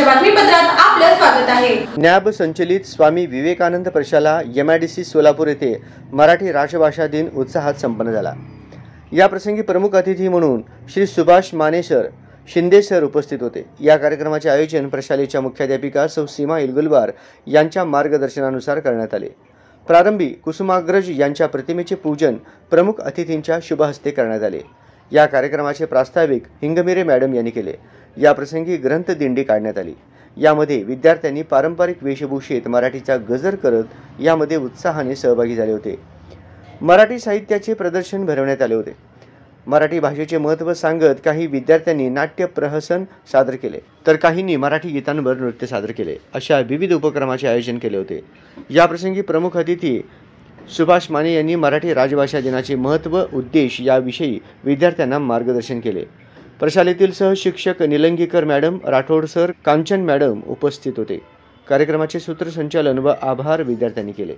बातमीपत्रात आपलं स्वागत आहे। न्याब संचलित स्वामी विवेकानंद प्रशाला MIDC सोलापूर येथे मराठी राजभाषा दिन उत्साहात संपन्न झाला। या प्रसंगी प्रमुख अतिथी म्हणून श्री सुभाष माने सर, शिंदे सर उपस्थित होते। या कार्यक्रमाचे आयोजन प्रशालेच्या मुख्याध्यापिका सौ सीमा इलगुलवार यांच्या मार्गदर्शनानुसार करण्यात आले। प्रारंभी कुसुमाग्रज यांच्या प्रतिमेचे पूजन प्रमुख अतिथींच्या शुभ हस्ते करण्यात आले। या कार्यक्रमाचे प्रास्ताविक हिंगमिरे मॅडम यांनी केले। या प्रसंगी ग्रंथ दिंडी काढण्यात आली। यामध्ये विद्यार्थ्यांनी पारंपरिक वेशभूषेत मराठीचा गजर करत यामध्ये उत्साहाने सहभागी झाले होते। मराठी साहित्याचे प्रदर्शन भरवण्यात आले होते। मराठी भाषेचे महत्त्व सांगत काही विद्यार्थ्यांनी नाट्य प्रहसन सादर केले, तर काहींनी मराठी गीतांवर नृत्य सादर केले। अशा विविध उपक्रमाचे आयोजन केले होते। या प्रसंगी प्रमुख अतिथी सुभाष माने यांनी मराठी राजभाषा दिनाचे महत्त्व, उद्देश याविषयी विद्यार्थ्यांना मार्गदर्शन केले। प्रशालेतील सहशिक्षक Nilangekar madam, Rathod sir, Kanchan madam उपस्थित होते। कार्यक्रमाचे सूत्रसंचालन व आभार विद्यार्थ्यांनी केले।